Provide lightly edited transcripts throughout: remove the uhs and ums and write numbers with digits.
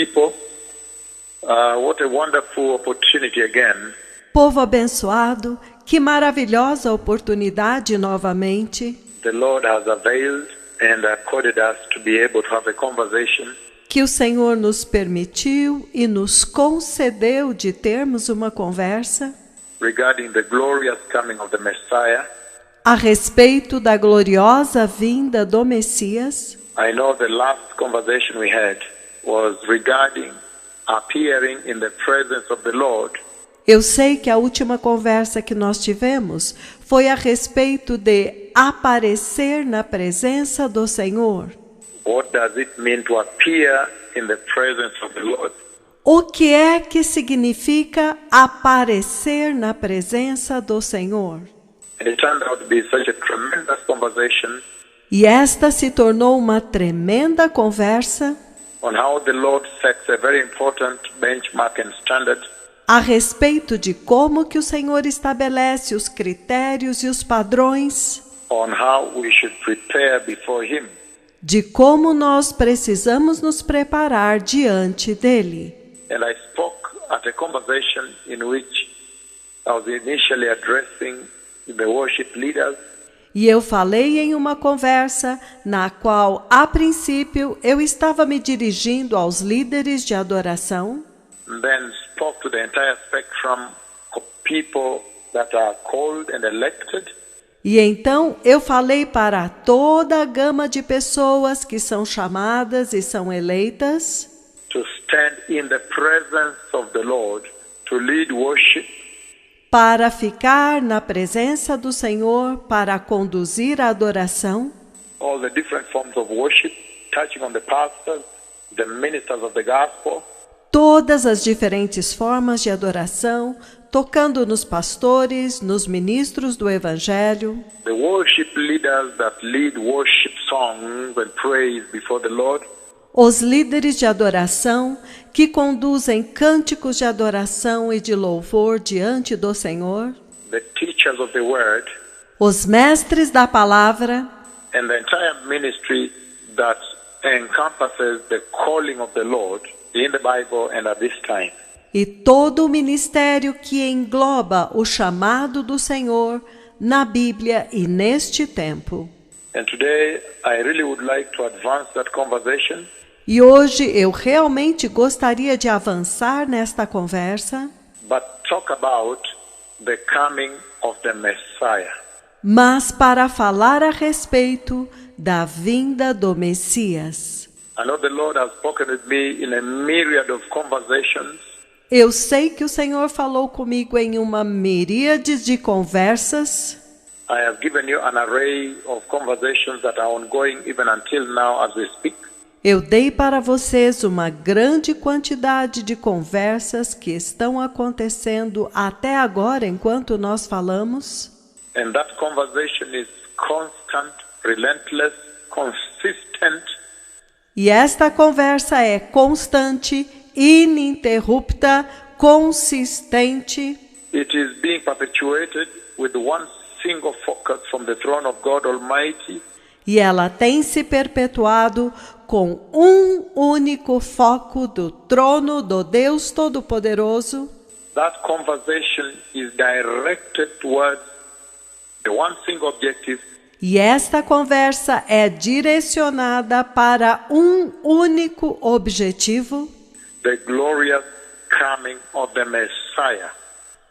people. What a wonderful opportunity again. Povo abençoado, que maravilhosa oportunidade novamente The Lord has availed and accorded us to be able to have a conversation que o Senhor nos permitiu e nos concedeu de termos uma conversa regarding the glorious coming of the Messiah. a respeito da gloriosa vinda do Messias. I know the last conversation we had was regarding appearing in the presence of the Lord. Eu sei que a última conversa que nós tivemos foi a respeito de aparecer na presença do Senhor. What does it mean to appear in the presence of the Lord? O que é que significa aparecer na presença do Senhor? And it turned out to be such a tremendous conversation E esta se tornou uma tremenda conversa on how the Lord sets a very important benchmark and standard a respeito de como que o Senhor estabelece os critérios e os padrões on how we should prepare before Him. de como nós precisamos nos preparar diante dele. And I spoke at a conversation in which I was initially addressing the worship leaders. E eu falei em uma conversa na qual, a princípio, eu estava me dirigindo aos líderes de adoração. And then spoke to the entire spectrum of people that are called and elected. E então eu falei para toda a gama de pessoas que são chamadas e são eleitas To stand in the presence of the Lord, to lead worship, para ficar na presença do Senhor, para conduzir a adoração, all the different forms of worship, touching on the pastors, the ministers of the gospel, todas as diferentes formas de adoração, tocando nos pastores, nos ministros do Evangelho, the worship leaders that lead worship songs and praise before the Lord, os líderes de adoração que conduzem cânticos de adoração e de louvor diante do Senhor, the teachers of the word, os mestres da palavra and the entire ministry that encompasses the calling of the Lord in the Bible and at this time. e todo o ministério que engloba o chamado do Senhor na Bíblia e neste tempo. And today I really would like to advance that conversation E hoje eu realmente gostaria de avançar nesta conversa, but talk about the coming of the Messiah. mas para falar a respeito da vinda do Messias. I know the Lord has spoken with me in a myriad of conversations, Eu sei que o Senhor falou comigo em uma miríade de conversas. I have given you an array of conversations that are ongoing even until now as we speak. Eu dei para vocês uma grande quantidade de conversas que estão acontecendo até agora enquanto nós falamos. And that conversation is constant, relentless, consistent, E esta conversa é constante, ininterrupta, consistente. it is being perpetuated with one single focus from the throne of God Almighty, E ela tem se perpetuado com um único foco do trono do Deus Todo-Poderoso. That conversation is directed towards the one single objective, E esta conversa é direcionada para um único objetivo: the glorious coming of the Messiah.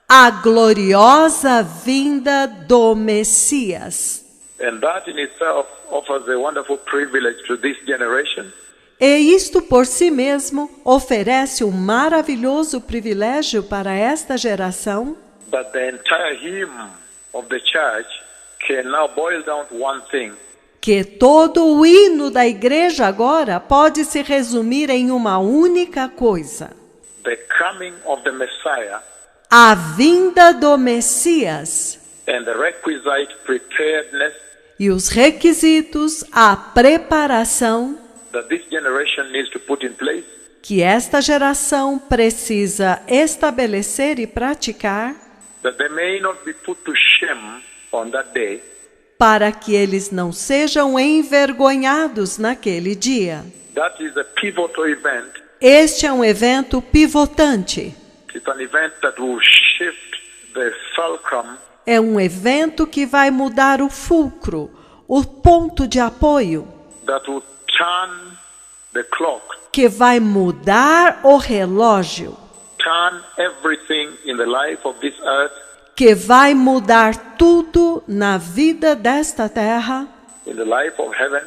a gloriosa vinda do Messias. And that in itself offers a wonderful privilege to this generation, E isto por si mesmo oferece um maravilhoso privilégio para esta geração, but the entire hymn of the church can now boil down to one thing: que todo o hino da igreja agora pode se resumir em uma única coisa: the coming of the Messiah a vinda do Messias and the requisite preparedness e os requisitos, a preparação that this generation needs to put in place que esta geração precisa estabelecer e praticar that they may not be put to shame on that day, para que eles não sejam envergonhados naquele dia. That is a pivotal event Este é um evento pivotante. It's an event that will shift the fulcrum, É um evento que vai mudar o fulcro, o ponto de apoio, that will turn the clock, que vai mudar o relógio, turn everything in the life of this earth, que vai mudar tudo na vida desta terra, in the life of heaven,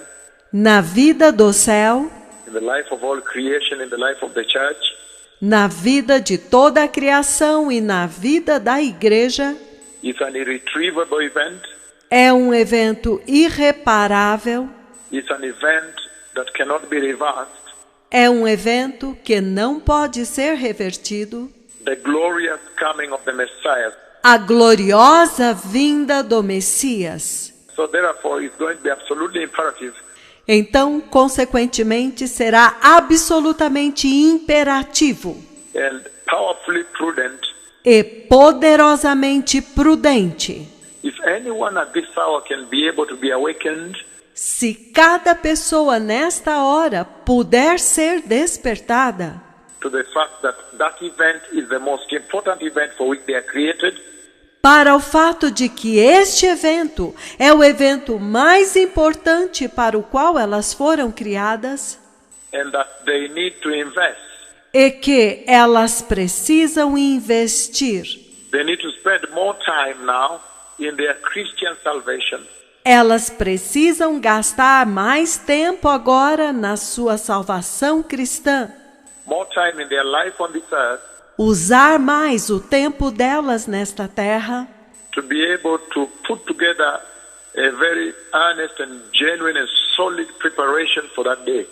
na vida do céu, in the life of all creation, in the life of the church. na vida de toda a criação e na vida da igreja. It's an irretrievable event. É um evento irreparável, It's an event that cannot be reversed. é um evento que não pode ser revertido. The glorious coming of the Messiah. A gloriosa vinda do Messias. So therefore, it's going to be absolutely imperative Então, consequentemente, será absolutamente imperativo and powerfully prudent e poderosamente prudente. if anyone at this hour can be able to be awakened Se cada pessoa nesta hora puder ser despertada to the fact that that event is the most important event for which they are created, para o fato de que este evento é o evento mais importante para o qual elas foram criadas and that they need to invest. e que elas precisam investir. They need to spend more time now in their Christian salvation. Elas precisam gastar mais tempo agora na sua salvação cristã, More time in their life on this earth usar mais o tempo delas nesta terra to be able to put together a very earnest and genuine and solid preparation for that day.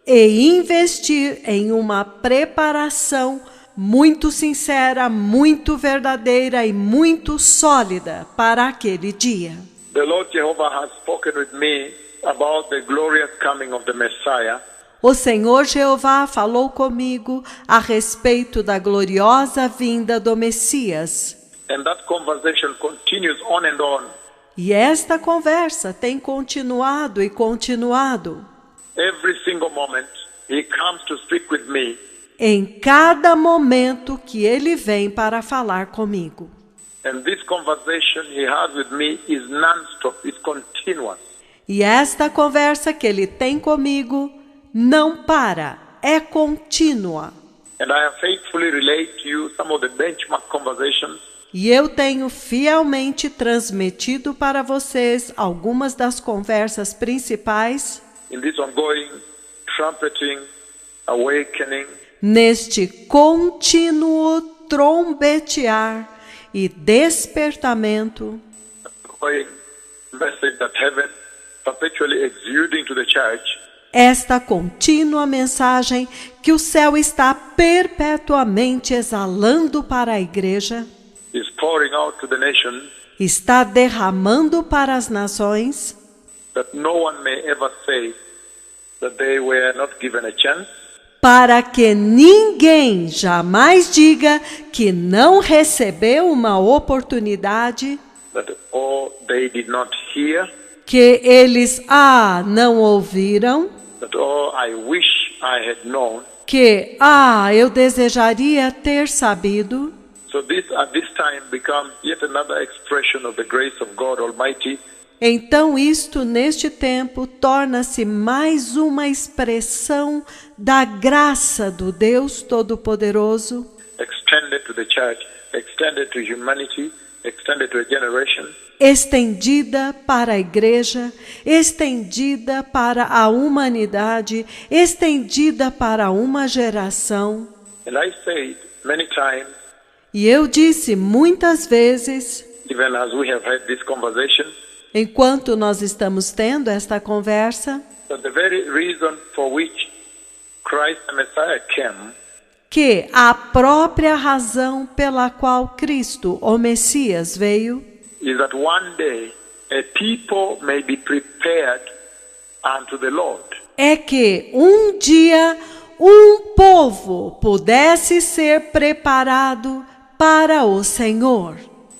e investir em uma preparação muito sincera, muito verdadeira e muito sólida para aquele dia. The Lord Jehovah has spoken with me about the glorious coming of the Messiah. O Senhor Jeová falou comigo a respeito da gloriosa vinda do Messias. And that conversation continues on and on. E esta conversa tem continuado e continuado. Every single moment, He comes to speak with me. Em cada momento que ele vem para falar comigo. And this conversation He has with me is non-stop, it's continuous. E esta conversa que ele tem comigo não para, é contínua. And I have faithfully relayed to you some of the benchmark conversations E eu tenho fielmente transmitido para vocês algumas das conversas principais in this ongoing trumpeting, awakening, neste contínuo trombetear e despertamento, ongoing message that heaven perpetually exuding to the church. esta contínua mensagem que o céu está perpetuamente exalando para a igreja, Is pouring out to the nations está derramando para as nações, that no one may ever say that they were not given a chance, para que ninguém jamais diga que não recebeu uma oportunidade, that they did not hear, que eles não ouviram, that I wish I had known. que eu desejaria ter sabido. So this at this time becomes yet another expression of the grace of God Almighty, Então isto neste tempo torna-se mais uma expressão da graça do Deus Todo-Poderoso, extended to the church, extended to humanity, extended to a generation, estendida para a igreja, estendida para a humanidade, estendida para uma geração. and I said many times, E eu disse muitas vezes, even as we have had this conversation, enquanto nós estamos tendo esta conversa, that the very reason for which Christ the Messiah came que a própria razão pela qual Cristo, o Messias, veio, is that one day a people may be prepared unto the Lord. é que um dia um povo pudesse ser preparado para o Senhor.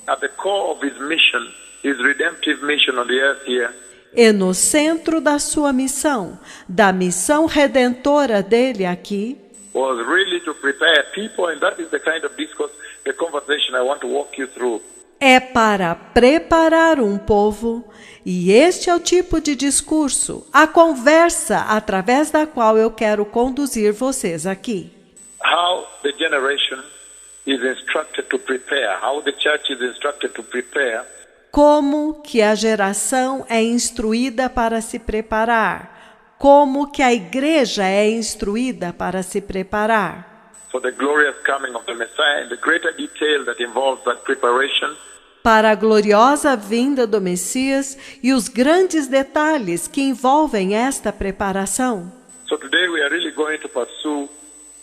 At the core of His mission, His redemptive mission on the earth here, E no centro da sua missão, da missão redentora dele aqui, was really to prepare people, and that is the kind of discourse, the conversation I want to walk you through. É para preparar um povo, e este é o tipo de discurso, a conversa através da qual eu quero conduzir vocês aqui. How the generation is instructed to prepare, how the church is instructed to prepare. Como que a geração é instruída para se preparar, como que a igreja é instruída para se preparar. For the glorious coming of the Messiah, and the greater detail that involves that preparation. Para a gloriosa vinda do Messias e os grandes detalhes que envolvem esta preparação. So today we are really going to pursue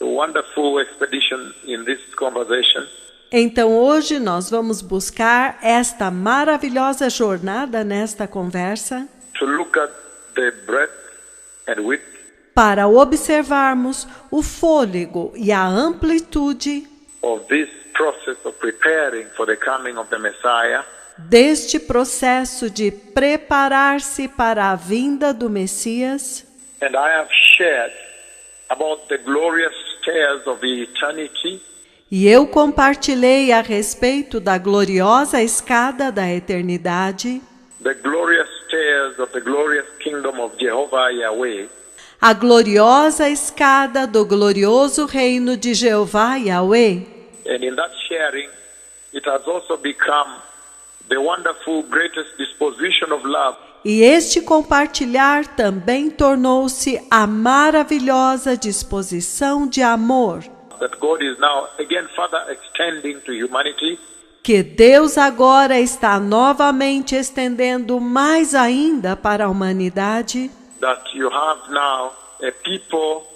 a wonderful expedition in this conversation. Então hoje nós vamos buscar esta maravilhosa jornada nesta conversa. To look at the breadth and width. Para observarmos o fôlego e a amplitude of this process of preparing for the coming of the Messiah. Deste processo de preparar-se para a vinda do Messias. And I have shared about the glorious stairs of eternity. E eu compartilhei a respeito da gloriosa escada da eternidade. The glorious stairs of the glorious kingdom of Jehovah Yahweh. A gloriosa escada do glorioso reino de Jeová Yahweh. And in that sharing, it has also become the wonderful greatest disposition of love. E este compartilhar também tornou-se a maravilhosa disposição de amor. That God is now again further extending to humanity. Que Deus agora está novamente estendendo mais ainda para a humanidade. That you have now a people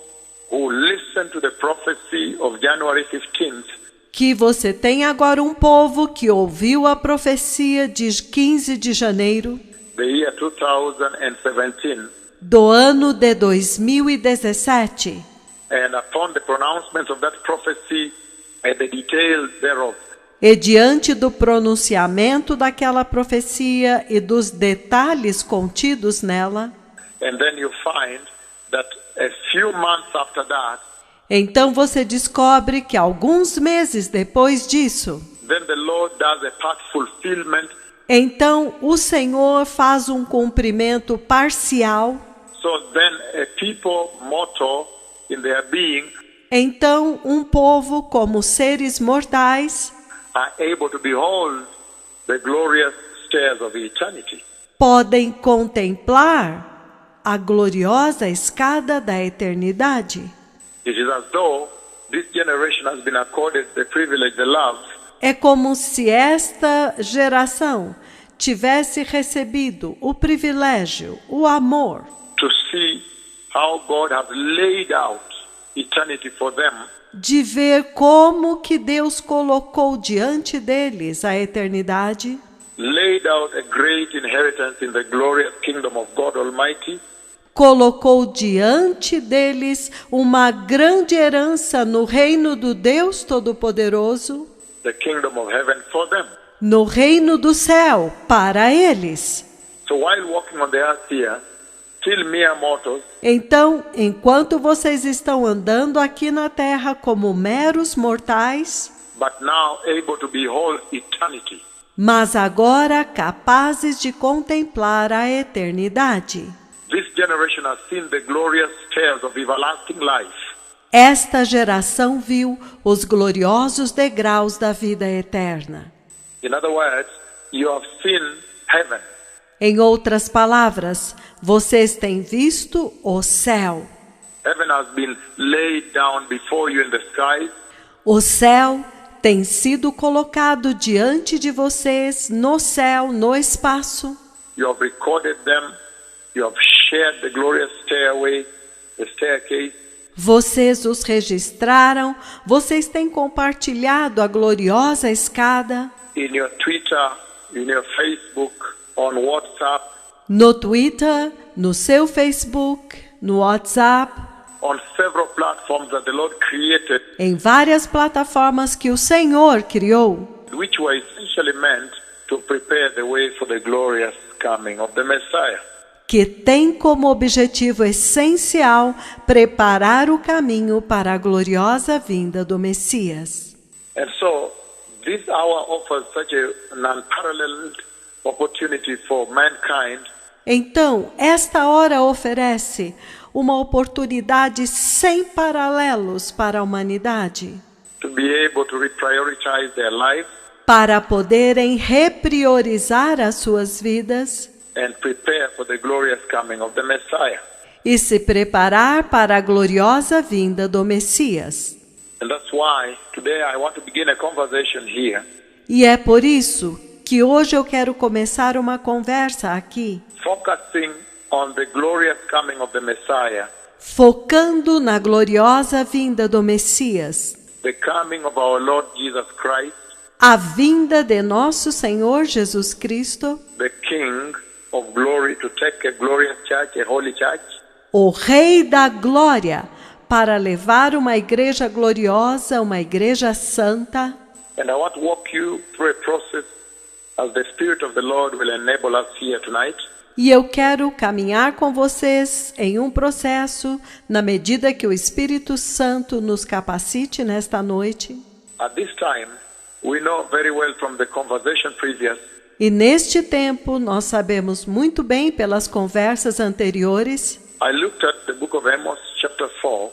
who listen to the prophecy of January 15th. Que você tem agora um povo que ouviu a profecia de 15 de janeiro the year 2017. Do ano de 2017. And upon the pronouncement of that prophecy and the details thereof. E diante do pronunciamento daquela profecia e dos detalhes contidos nela. And then you find that a few months after that. Então você descobre que alguns meses depois disso, then the Lord does a part fulfillment. Então o Senhor faz um cumprimento parcial. So then a people mortal in their being. Então um povo como seres mortais are able to behold the glorious stairs of eternity. Podem contemplar a gloriosa escada da eternidade. It is as though this generation has been accorded the privilege, the love. É como se esta geração tivesse recebido o privilégio, o amor, to see how God has laid out eternity for them. De ver como que Deus colocou diante deles a eternidade. Laid out a great inheritance in the glorious kingdom of God Almighty. Colocou diante deles uma grande herança no reino do Deus Todo-Poderoso, the kingdom of heaven for them. No reino do céu, para eles. So while walking on the earth here, still mere mortals, então, enquanto vocês estão andando aqui na terra como meros mortais, but now able to behold eternity. Mas agora capazes de contemplar a eternidade. This generation has seen the glorious stairs of everlasting life. Esta geração viu os gloriosos degraus da vida eterna. In other words, you have seen heaven. Em outras palavras, vocês têm visto o céu. Heaven has been laid down before you in the skies. O céu tem sido colocado diante de vocês no céu, no espaço. You have recorded them. You have shared the glorious stairway, the staircase. Vocês os registraram, vocês têm compartilhado a gloriosa escada. In your Twitter, in your Facebook, on WhatsApp. No Twitter, no seu Facebook, no WhatsApp. On several platforms that the Lord created. Em várias plataformas que o Senhor criou. Which were essentially meant to prepare the way for the glorious coming of the Messiah. que tem como objetivo essencial preparar o caminho para a gloriosa vinda do Messias. And so, this hour offers such an unparalleled opportunity for mankind Então, esta hora oferece uma oportunidade sem paralelos para a humanidade, to be able to reprioritize their life para poderem repriorizar as suas vidas and prepare for the glorious coming of the Messiah. e se preparar para a gloriosa vinda do Messias. And that's why today I want to begin a conversation here, E é por isso que hoje eu quero começar uma conversa aqui, focusing on the glorious coming of the Messiah, focando na gloriosa vinda do Messias, the coming of our Lord Jesus Christ, a vinda de nosso Senhor Jesus Cristo, the King of glory, to take a glorious church, a holy church, o Rei da Glória, para levar uma igreja gloriosa, uma igreja santa. and I want to walk you through a process as the Spirit of the Lord will enable us here tonight. E eu quero caminhar com vocês em um processo, na medida que o Espírito Santo nos capacite nesta noite. At this time, we know very well from the conversation previous E neste tempo, nós sabemos muito bem pelas conversas anteriores, I looked at the book of Amos, chapter 4,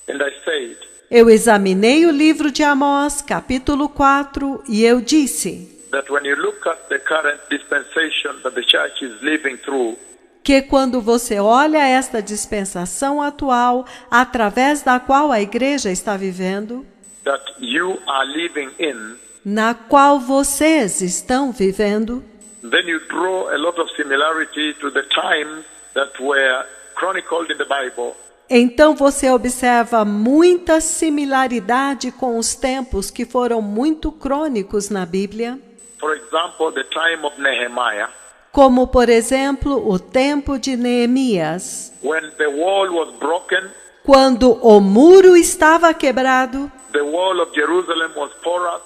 and I said, eu examinei o livro de Amós, capítulo 4, e eu disse that when you look at the current dispensation that the church is living through, que quando você olha esta dispensação atual, através da qual a igreja está vivendo, that you are living in, na qual vocês estão vivendo, then you draw a lot of similarity to the times that were chronicled in the Bible, então você observa muita similaridade com os tempos que foram muito crônicos na Bíblia, for example, the time of Nehemiah, como, por exemplo, o tempo de Neemias, when the wall was broken, quando o muro estava quebrado, the wall of Jerusalem was porous,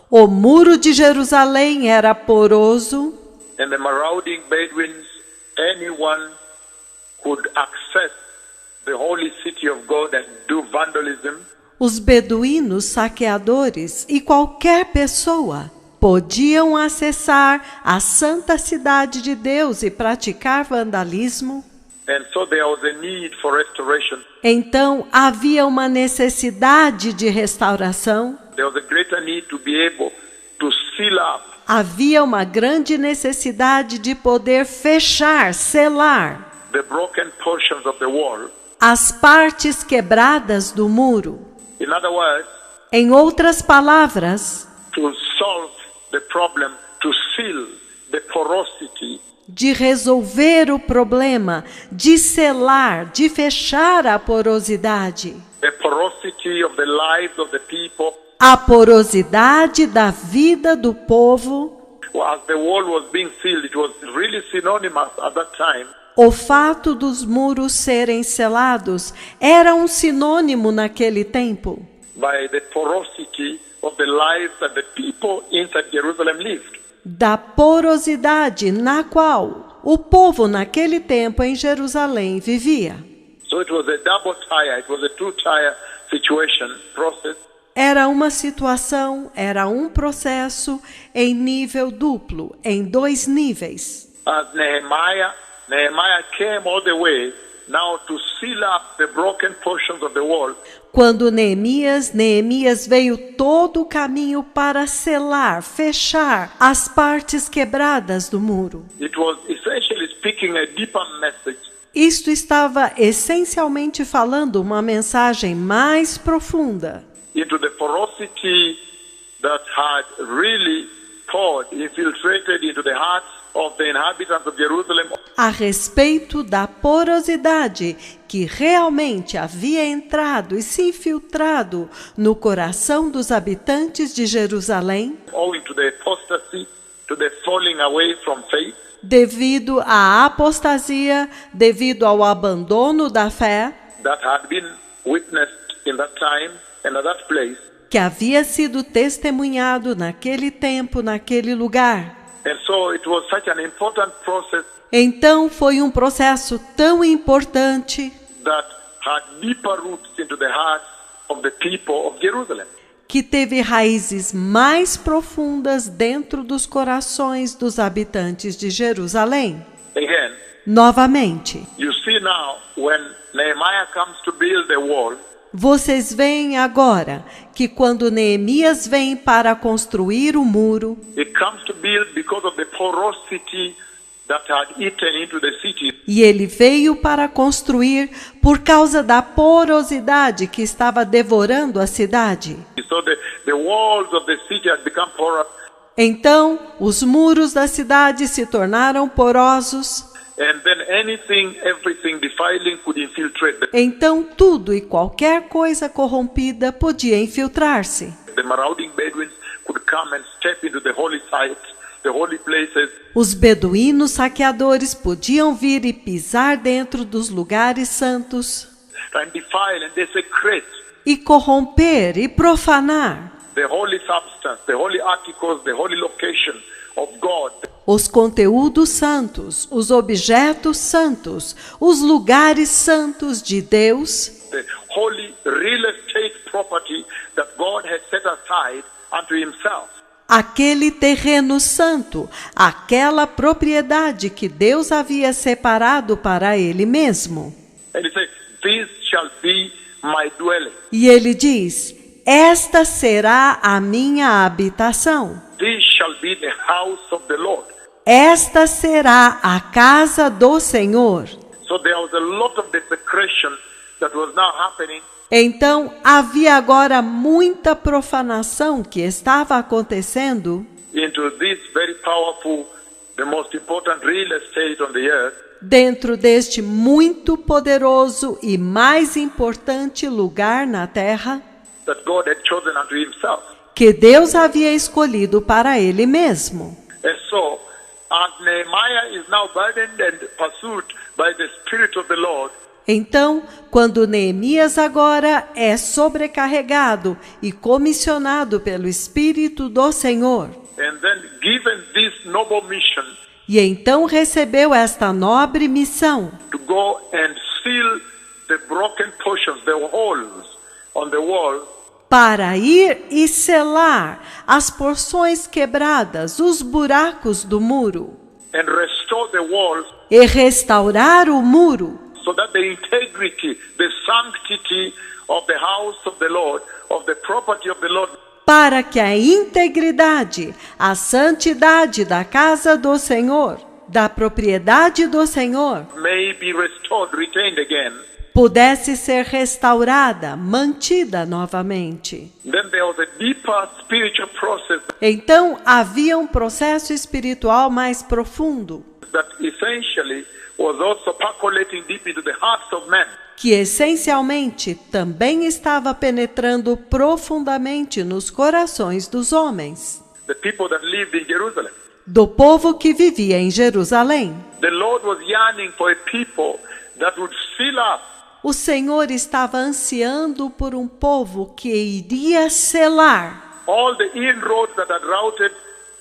o muro de Jerusalém era poroso, and the marauding Bedouins, anyone could access the holy city of God and do vandalism. os beduínos saqueadores e qualquer pessoa podiam acessar a santa cidade de Deus e praticar vandalismo. And so there was a need for restoration. Então havia uma necessidade de restauração, There was a greater need to be able to seal up havia uma grande necessidade de poder fechar, selar the broken portions of the wall. as partes quebradas do muro. In other words, Em outras palavras, to solve the problem, to seal the porosity, de resolver o problema, de selar, de fechar a porosidade. the porosity of the lives of the people. A porosidade da vida do povo. As the wall was being sealed, it was really synonymous at that time O fato dos muros serem selados era um sinônimo naquele tempo by the porosity of the lives that the people inside Jerusalem lived. da porosidade na qual o povo naquele tempo em Jerusalém vivia. So it was a double tire, it was a two-tire situation, process. Era uma situação, era um processo em nível duplo, em 2 níveis. As Nehemiah came all the way now to seal up the broken portions of the wall. Quando Neemias veio todo o caminho para selar, fechar as partes quebradas do muro. It was essentially speaking a deeper message. Isto estava essencialmente falando uma mensagem mais profunda Into the porosity that had really poured, infiltrated into the hearts of the inhabitants of Jerusalem. a respeito da porosidade que realmente havia entrado e se infiltrado no coração dos habitantes de Jerusalém, Owing to the apostasy, to the falling away from faith, devido à apostasia, devido ao abandono da fé, that had been witnessed in that time and at that place. que havia sido testemunhado naquele tempo, naquele lugar. And so it was such an important process Então foi um processo tão importante that had deeper roots into the hearts of the people of Jerusalem. que teve raízes mais profundas dentro dos corações dos habitantes de Jerusalém. Again, Novamente, you see now when Nehemiah comes to build the wall, vocês veem agora que quando Neemias vem para construir o muro, it comes to build because of the porosity that had eaten into the city. e ele veio para construir por causa da porosidade que estava devorando a cidade. So the walls of the city had become porous, Então, os muros da cidade se tornaram porosos. and then everything defiling could infiltrate. Então, tudo e qualquer coisa corrompida podia infiltrar-se. The marauding Bedouins could come and step into the holy sites, the holy places, Os beduínos saqueadores podiam vir e pisar dentro dos lugares santos and defile and desecrate e corromper e profanar the holy substance, the holy articles, the holy location of God. os conteúdos santos, os objetos santos, os lugares santos de Deus, The holy real estate property that God had set aside unto himself. aquele terreno santo, aquela propriedade que Deus havia separado para ele mesmo. And he said, "This shall be my dwelling. E ele diz: esta será a minha habitação. This shall be the house of the Lord." Esta será a casa do Senhor. So there was a lot of desecration that was now happening. Então havia agora muita profanação que estava acontecendo Into this very powerful, the most important real estate on the earth, dentro deste muito poderoso e mais importante lugar na terra that God had chosen unto himself. que Deus havia escolhido para ele mesmo. And so, as Nehemiah is now burdened and pursued by the Spirit of the Lord, Então, quando Neemias agora é sobrecarregado e comissionado pelo Espírito do Senhor, and then given this noble mission e então recebeu esta nobre missão to go and seal the broken portions, the holes on the wall, para ir e selar as porções quebradas, os buracos do muro, and restore the walls e restaurar o muro, so that the integrity, the sanctity of the house of the Lord, of the property of the Lord, para que a integridade, a santidade da casa do Senhor, da propriedade do Senhor, may be restored, retained again. pudesse ser restaurada, mantida novamente. Then there was a deeper spiritual process Então havia um processo espiritual mais profundo, that essentially was also percolating deep into the hearts of men. que essencialmente também estava penetrando profundamente nos corações dos homens, The people that lived in Jerusalem. do povo que vivia em Jerusalém. The Lord was yearning for a people that would fill up O Senhor estava ansiando por um povo que iria selar all the inroads that had routed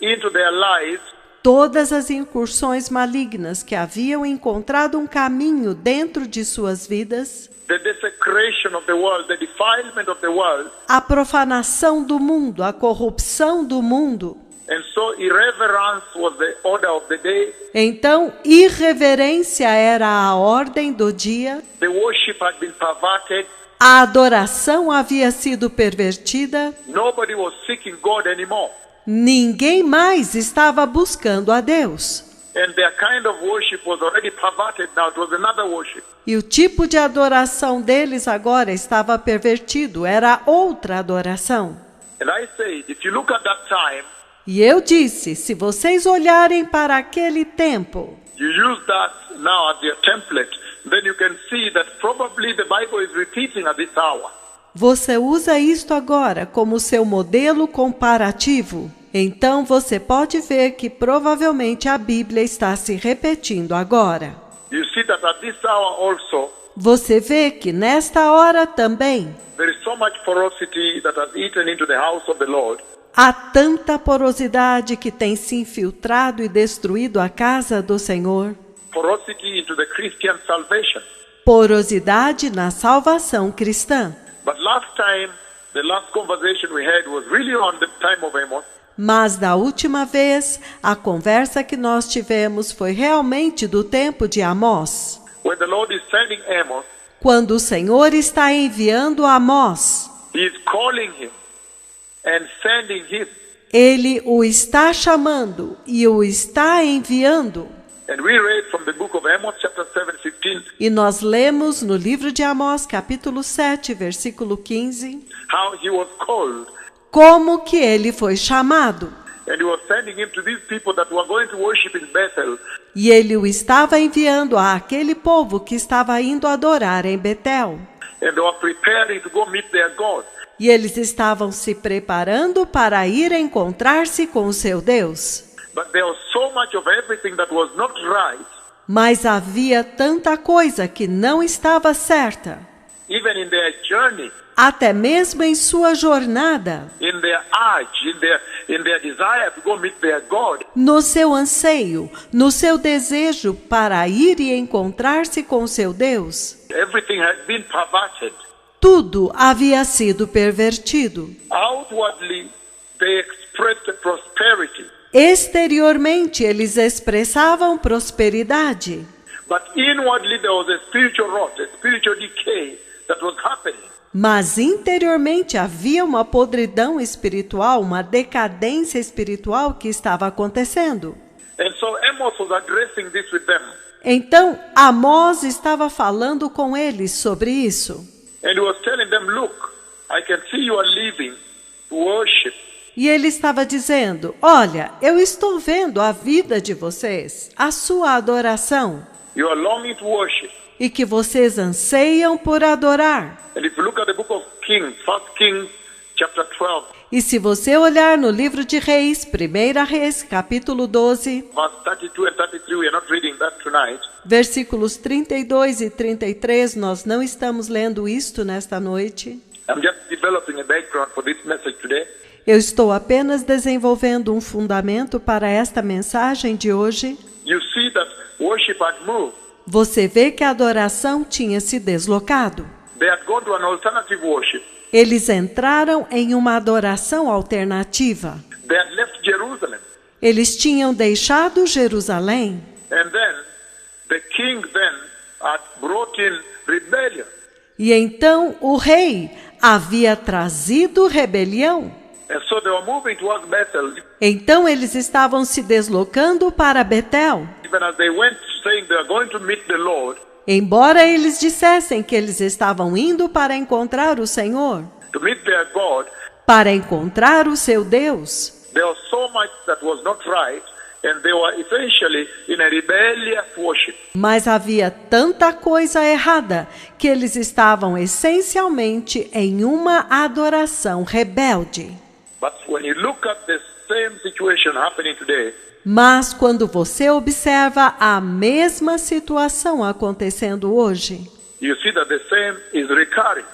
into their lives, todas as incursões malignas que haviam encontrado um caminho dentro de suas vidas, the desecration of the world, the defilement of the world, a profanação do mundo, a corrupção do mundo. and so irreverence was the order of the day. Então, irreverência era a ordem do dia, The worship had been perverted. a adoração havia sido pervertida, Nobody was seeking God anymore. ninguém mais estava buscando a Deus. And their kind of worship was already perverted now. It was another worship. E o tipo de adoração deles agora estava pervertido, era outra adoração. And I say, if you look at that time, E eu disse, se vocês olharem para aquele tempo, you use that now as your template, then you can see that probably the Bible is repeating at this hour. você usa isto agora como seu modelo comparativo, então você pode ver que provavelmente a Bíblia está se repetindo agora. You see that at this hour also, Você vê que nesta hora também there is so much porosity that has eaten into the house of the Lord. há tanta porosidade que tem se infiltrado e destruído a casa do Senhor. porosity into the Christian salvation. Porosidade na salvação cristã. But last time, the last conversation we had was really on the time of Amos. Mas da última vez, a conversa que nós tivemos foi realmente do tempo de Amós. When the Lord is sending Amos, Quando o Senhor está enviando Amós, He is calling him and sending him. Ele o está chamando e o está enviando. And we read from the book of Amos, chapter 7:15, E nós lemos no livro de Amós, capítulo 7, versículo 15, how he was called. como que ele foi chamado. And he was sending him to these people that were going to worship in Bethel. E ele o estava enviando àquele povo que estava indo adorar em Betel. And they were preparing to go meet their God. E eles estavam se preparando para ir encontrar-se com o seu Deus. But there was so much of everything that was not right, Mas havia tanta coisa que não estava certa. even in their journey, Até mesmo em sua jornada, in their urge, in their desire to go meet their God. no seu anseio, no seu desejo para ir e encontrar-se com o seu Deus. Everything had been perverted. Tudo havia sido pervertido. Outwardly, they expressed prosperity, Exteriormente, eles expressavam prosperidade. but inwardly there was a spiritual rot, a spiritual decay that was happening. Mas interiormente havia uma podridão espiritual, uma decadência espiritual que estava acontecendo. And so Amos was addressing this with them. Então, Amós estava falando com eles sobre isso. And he was telling them, look, I can see you are leaving to worship. E ele estava dizendo, olha, eu estou vendo a vida de vocês, a sua adoração, You are longing to worship. e que vocês anseiam por adorar. And if you look at the book of Kings, 1 Kings chapter 12, E se você olhar no livro de Reis, 1 Reis, capítulo 12, verse 32 and 33, we are not reading that tonight. versículos 32 e 33, nós não estamos lendo isto nesta noite. I'm just developing a background for this message today. Eu estou apenas desenvolvendo um fundamento para esta mensagem de hoje. You see that worship had moved. Você vê que a adoração tinha se deslocado. They had gone to an alternative worship. Eles entraram em uma adoração alternativa. They had left Jerusalem. Eles tinham deixado Jerusalém. And then the king then had brought in rebellion. E então o rei havia trazido rebelião. And so they were moving towards Bethel. Então eles estavam se deslocando para Betel. Even as they went, saying they are going to meet the Lord, Embora eles dissessem que eles estavam indo para encontrar o Senhor, to meet their God, para encontrar o seu Deus, there was so much that was not right, and they were essentially in a rebellious worship. mas havia tanta coisa errada que eles estavam essencialmente em uma adoração rebelde. But when you look at the same situation happening today, Mas quando você observa a mesma situação acontecendo hoje, you see that the same is recurring.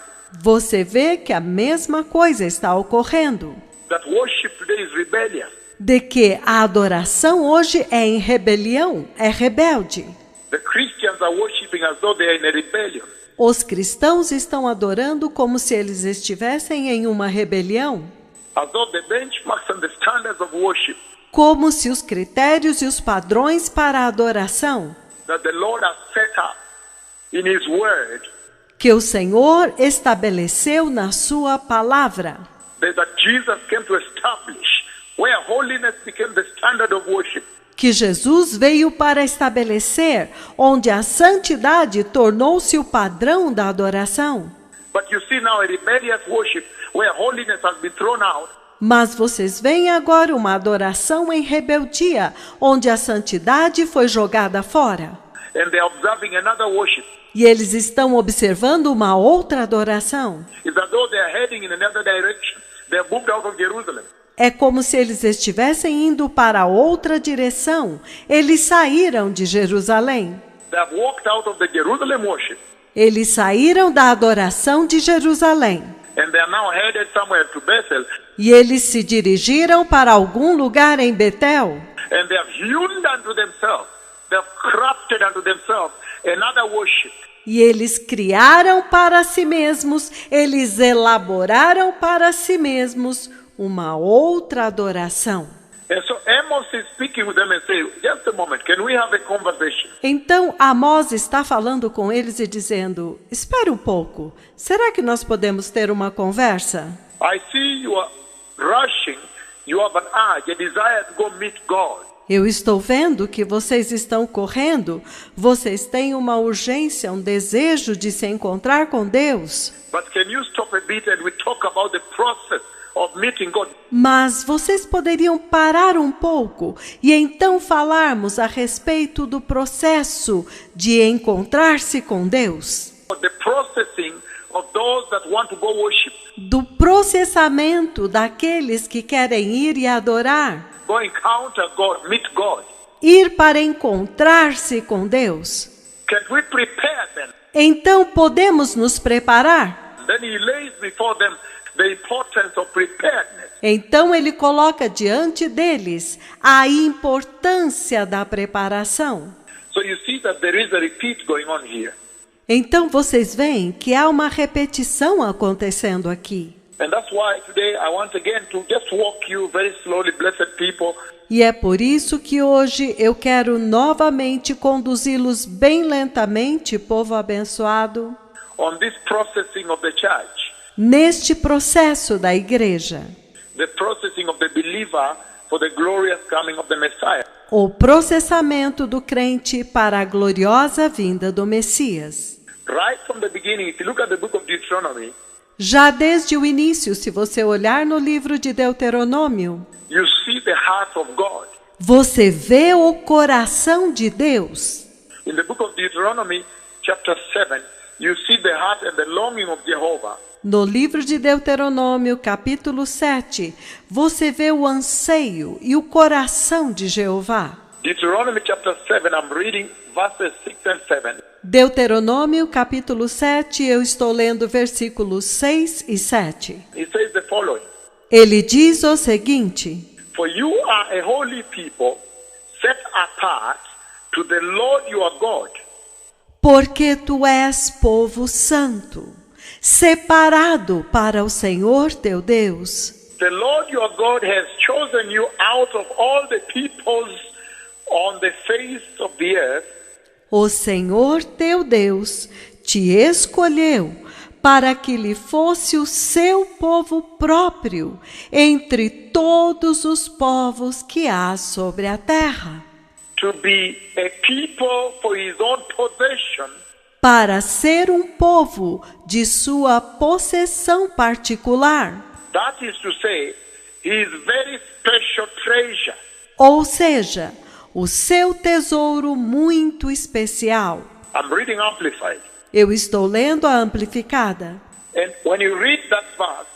você vê que a mesma coisa está ocorrendo. That worship today is rebellious. De que a adoração hoje é em rebelião, é rebelde. The Christians are worshiping as though they are in a rebellion. Os cristãos estão adorando como se eles estivessem em uma rebelião, As though the benchmarks and the standards of worship como se os critérios e os padrões para a adoração that the Lord has set up in His Word, que o Senhor estabeleceu na sua palavra, that Jesus came to establish, where holiness became the standard of worship. que Jesus veio para estabelecer, onde a santidade tornou-se o padrão da adoração. But you see now a rebellious worship where holiness has been thrown out. Mas vocês veem agora uma adoração em rebeldia, onde a santidade foi jogada fora. And they are observing another worship. E eles estão observando uma outra adoração. It's as though they are heading in another direction. They have moved out of Jerusalem. É como se eles estivessem indo para outra direção. Eles saíram de Jerusalém. They have walked out of the Jerusalem worship. Eles saíram da adoração de Jerusalém. And they are now headed somewhere to Bethel. E eles se dirigiram para algum lugar em Betel. And they have hewn unto themselves They've crafted unto themselves another worship. E eles criaram para si mesmos, eles elaboraram para si mesmos uma outra adoração. And so Amos is speaking with them and saying, just a moment, can we have a conversation? Então Amós está falando com eles e dizendo, espere um pouco, será que nós podemos ter uma conversa? I see you are rushing, you have an urge, a desire to go meet God. Eu estou vendo que vocês estão correndo, vocês têm uma urgência, um desejo de se encontrar com Deus. But can you stop a bit and we talk about the process of meeting God? Mas vocês poderiam parar um pouco e então falarmos a respeito do processo de encontrar-se com Deus, The processing of those that want to go worship. do processamento daqueles que querem ir e adorar, Go encounter God, meet God. ir para encontrar-se com Deus. Can we prepare them? Então podemos nos preparar? Then he lays before them the importance of preparedness. Então ele coloca diante deles a importância da preparação. So you see that there is a repeat going on here. Então vocês veem que há uma repetição acontecendo aqui. And that's why today I want again to just walk you very slowly, blessed people, E é por isso que hoje eu quero novamente conduzi-los bem lentamente, povo abençoado, on this processing of the church, neste processo da igreja. the processing of the believer for the glorious coming of the Messiah. O processamento do crente para a gloriosa vinda do Messias. Right from the beginning, if you look at the book of Deuteronomy, Já desde o início, se você olhar no livro de Deuteronômio, you see the heart of God. você vê o coração de Deus. In the book of Deuteronomy, chapter 7, you see the heart and the longing of Jehovah. No livro de Deuteronômio, capítulo 7, você vê o anseio e o coração de Jeová. Deuteronomy chapter 7, I'm reading verses 6 and 7. Deuteronômio, capítulo 7, eu estou lendo versículos 6 e 7. He says the following: Ele diz o seguinte: For you are a holy people, set apart to the Lord your God. porque tu és povo santo, separado para o Senhor teu Deus. The Lord your God has chosen you out of all the peoples on the face of the earth O Senhor teu Deus te escolheu para que lhe fosse o seu povo próprio entre todos os povos que há sobre a terra, to be a people for his own possession, para ser um povo de sua possessão particular, that is to say, his very special treasure. ou seja, o seu tesouro muito especial. I'm reading Amplified. Eu estou lendo a amplificada. And when you read that verse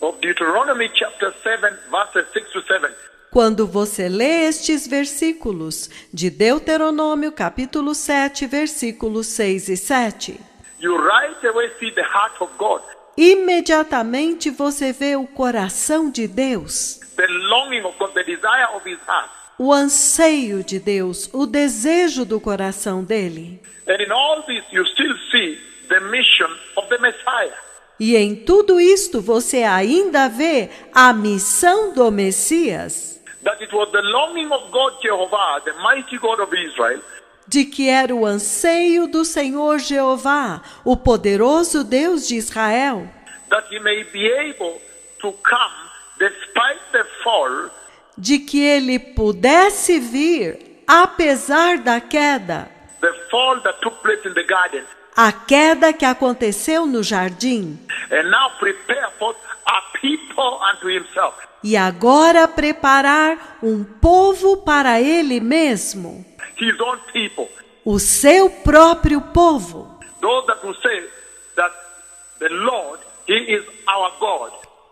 of Deuteronomy chapter 7, verses 6 to 7, Quando você lê estes versículos de Deuteronômio, capítulo 7, versículos 6 e 7, you right away see the heart of God, imediatamente você vê o coração de Deus, the longing of God, the desire of his heart. o anseio de Deus, o desejo do coração dele. And in all this, you still see the mission of the Messiah. E em tudo isto você ainda vê a missão do Messias, That it was the longing of God Jehovah, the mighty God of Israel, de que era o anseio do Senhor Jeová, o poderoso Deus de Israel, that he may be able to come despite the fall, de que ele pudesse vir, apesar da queda, the fall that took place in the garden, a queda que aconteceu no jardim, and now prepare forth a people unto himself. e agora preparar um povo para ele mesmo, His own people. o seu próprio povo. Those that will say that the Lord, he is our God.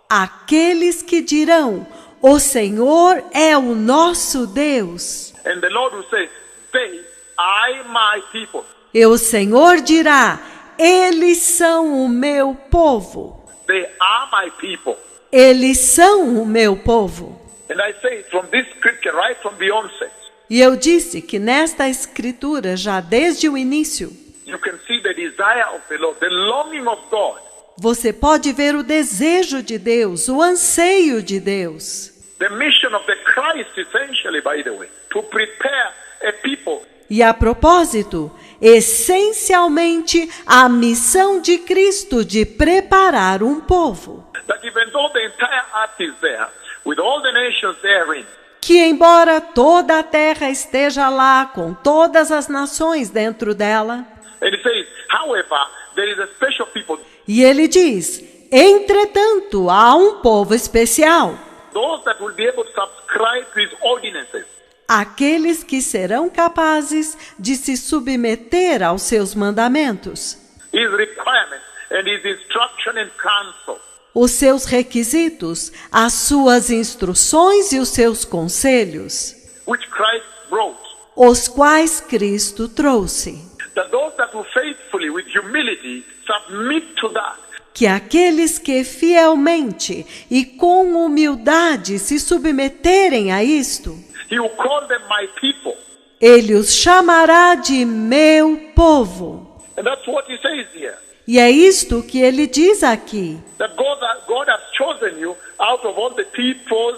Aqueles que dirão, o Senhor é o nosso Deus. And the Lord will say, they are my people. E o Senhor dirá, eles são o meu povo. They are my people. Eles são o meu povo. And I say from this scripture, right from the onset, E eu disse que nesta escritura, já desde o início, you can see the desire of the Lord, the longing of God. você pode ver o desejo de Deus, o anseio de Deus. The mission of the Christ, essentially, by the way, to prepare a people. E a propósito, essencialmente, a missão de Cristo de preparar um povo. That even though the entire earth is there, with all the nations therein, Que embora toda a terra esteja lá, com todas as nações dentro dela, and it says, however, there is a special people, e ele diz, entretanto, há um povo especial, those that will be able to subscribe to his ordinances. aqueles que serão capazes de se submeter aos seus mandamentos, His requirements and his instruction and counsel. os seus requisitos, as suas instruções e os seus conselhos, Which Christ brought. os quais Cristo trouxe. That those that will faithfully, with humility, submit to that. Que aqueles que fielmente e com humildade se submeterem a isto, He will call them my people. ele os chamará de meu povo. And that's what he says here. E é isto que ele diz aqui, That God has chosen you out of all the peoples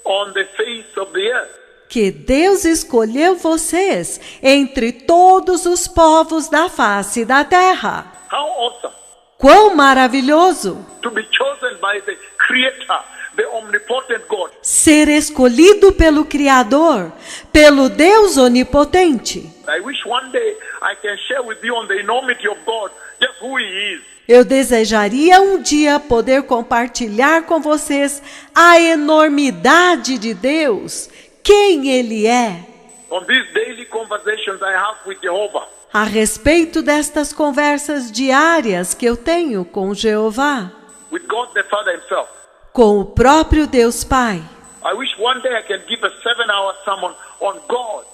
on the face of the earth. que Deus escolheu vocês entre todos os povos da face da terra. How awesome Quão maravilhoso to be chosen by the Creator, the omnipotent God. ser escolhido pelo Criador, pelo Deus onipotente. I wish one day I can share with you on the enormity of God, just who He is. Eu desejaria um dia poder compartilhar com vocês a enormidade de Deus, quem Ele é, On these daily conversations I have with Jehovah. a respeito destas conversas diárias que eu tenho com Jeová, With God the Father Himself. com o próprio Deus Pai. I wish one day I can give a 7-hour sermon on God.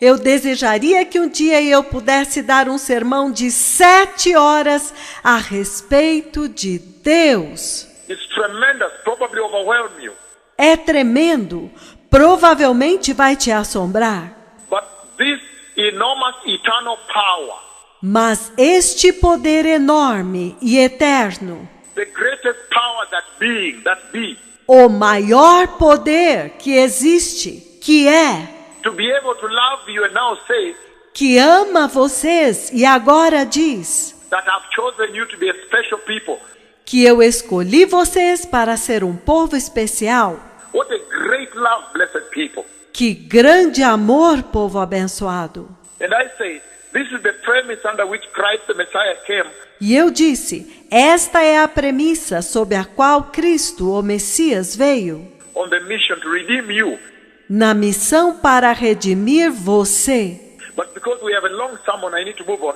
Eu desejaria que um dia eu pudesse dar um sermão de 7 horas a respeito de Deus. It's tremendous, probably overwhelm you. É tremendo, provavelmente vai te assombrar. But this enormous eternal power, Mas este poder enorme e eterno, the greatest power that be, o maior poder que existe, que é, to be able to love you and now say que ama vocês e agora diz that I've chosen you to be a special people. que eu escolhi vocês para ser um povo especial. What a great love, blessed people. Que grande amor, povo abençoado. And I say, this is the premise under which Christ the Messiah came. E eu disse, esta é a premissa sob a qual Cristo, o Messias, veio, On the mission to redeem you. na missão para redimir você. But because we have a long sermon, I need to move on.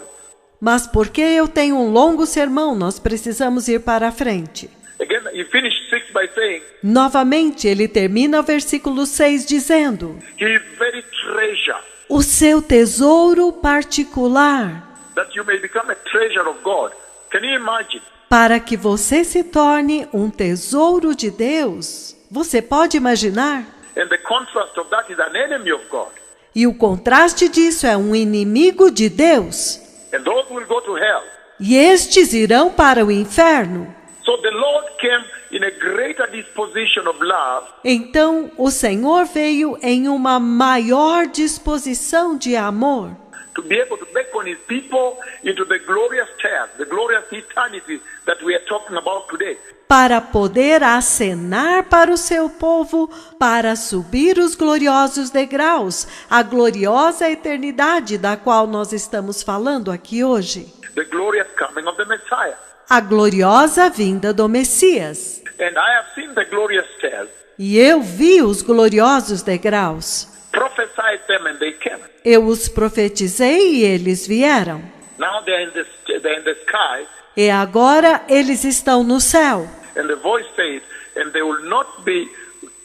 Mas porque eu tenho um longo sermão, nós precisamos ir para a frente. Again, he finished 6 by saying, Novamente, ele termina o versículo 6 dizendo, His very treasure, o seu tesouro particular, that you may become a treasure of God. Can you imagine? para que você se torne um tesouro de Deus. Você pode imaginar? And the contrast of that is an enemy of God. E o contraste disso é um inimigo de Deus. And those will go to hell. E estes irão para o inferno. So the Lord came in a greater disposition of love Então o Senhor veio em uma maior disposição de amor, to be able to beckon His people into the glorious task, the glorious eternity that we are talking about today. para poder acenar para o seu povo, para subir os gloriosos degraus, a gloriosa eternidade da qual nós estamos falando aqui hoje. The glorious coming of the Messiah. A gloriosa vinda do Messias. And I have seen the glorious stairs, E eu vi os gloriosos degraus. prophesied them and they came. Eu os profetizei e eles vieram. Now they're in the sky, E agora eles estão no céu. and the voice says, and they will not be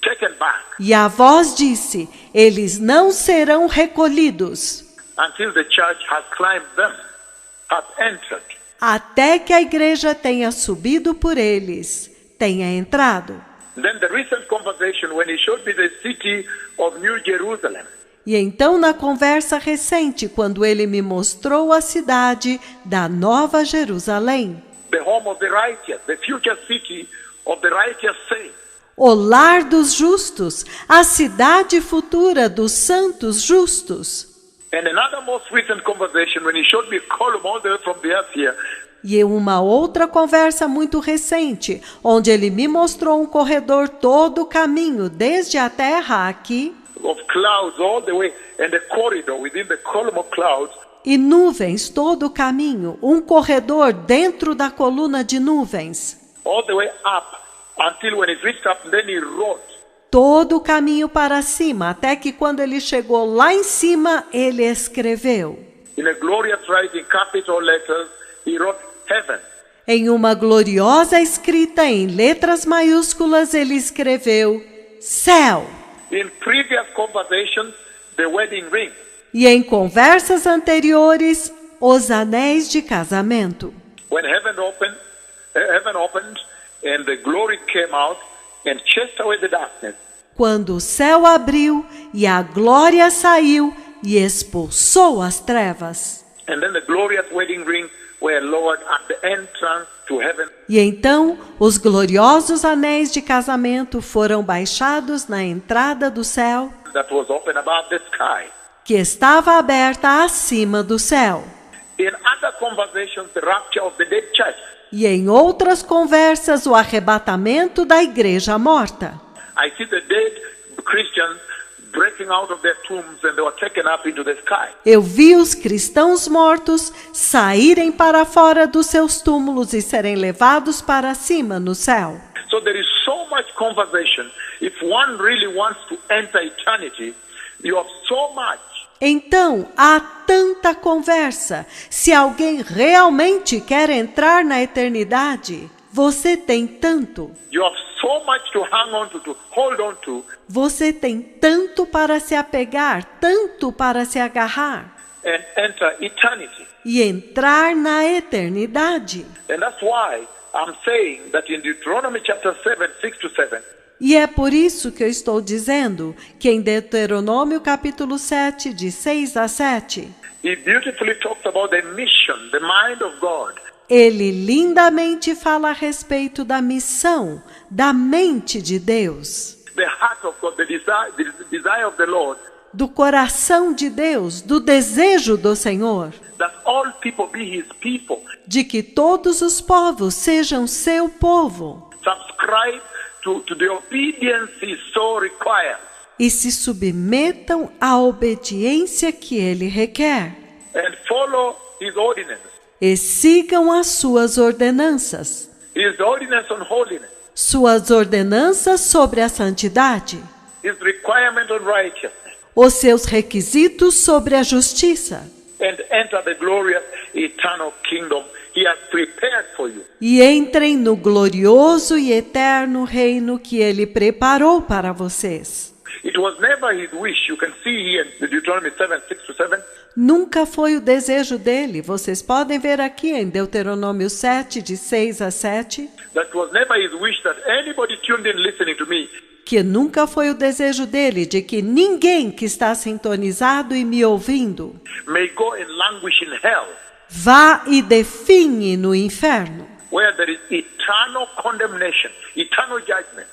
taken back E a voz disse, eles não serão recolhidos, until the church has climbed them, has entered. até que a igreja tenha subido por eles, tenha entrado. Then the recent conversation when he showed me the city of New Jerusalem, E então, na conversa recente, quando ele me mostrou a cidade da Nova Jerusalém, the home of the righteous, the future city of the righteous saints. o lar dos justos, a cidade futura dos santos justos. And another most recent conversation when he showed me a column all the way from the earth here, E uma outra conversa muito recente, onde ele me mostrou um corredor todo o caminho, desde a terra aqui, of clouds all the way, and a corridor within the column of clouds, e nuvens todo o caminho, um corredor dentro da coluna de nuvens, all the way up until when it reached up, then he wrote, todo o caminho para cima, até que quando ele chegou lá em cima, ele escreveu. in a glorious writing, capital letters, he wrote heaven. Em uma gloriosa escrita em letras maiúsculas, ele escreveu céu. In previous conversations, the wedding ring. E em conversas anteriores, os anéis de casamento. When heaven opened and the glory came out and chased away the darkness. Quando o céu abriu e a glória saiu e expulsou as trevas. And then the glorious wedding ring were lowered at the entrance to heaven. E então os gloriosos anéis de casamento foram baixados na entrada do céu, That was open above the sky. que estava aberta acima do céu. In other conversations, the rapture of the dead church. E em outras conversas, o arrebatamento da igreja morta. I see the dead Christians breaking out of their tombs and they were taken up into the sky. Eu vi os cristãos mortos saírem para fora dos seus túmulos e serem levados para cima no céu. So there is so much conversation. If one really wants to enter eternity, you have so much. Então, há tanta conversa. Se alguém realmente quer entrar na eternidade, você tem tanto. You have so much to hang on to hold on to. Você tem tanto para se apegar, tanto para se agarrar And enter eternity. e entrar na eternidade. And that's why I'm saying that in Deuteronomy chapter 7, 6 to 7, E é por isso que eu estou dizendo que em Deuteronômio capítulo 7, de 6 a 7, he beautifully talks about the mission, the mind of God. ele lindamente fala a respeito da missão, da mente de Deus, The heart of God, the desire of the Lord, do coração de Deus, do desejo do Senhor, that all people be his people. de que todos os povos sejam seu povo Subscribe to the obedience he so requires. e se submetam à obediência que ele requer And follow his ordinance. e sigam as suas ordenanças, His ordinance on holiness. suas ordenanças sobre a santidade, His requirement on righteousness. os seus requisitos sobre a justiça, And enter the glorious eternal kingdom he has prepared for you. e entrem no glorioso e eterno reino que ele preparou para vocês. It was never his wish. You can see here in Deuteronomy 7, 6 to 7. Nunca foi o desejo dele. Vocês podem ver aqui em Deuteronômio 7, de 6 a 7, That was never his wish that anybody tuned in listening to me que nunca foi o desejo dele de que ninguém que está sintonizado e me ouvindo may go and languish in hell, vá e definhe no inferno, where there is eternal condemnation, eternal judgment.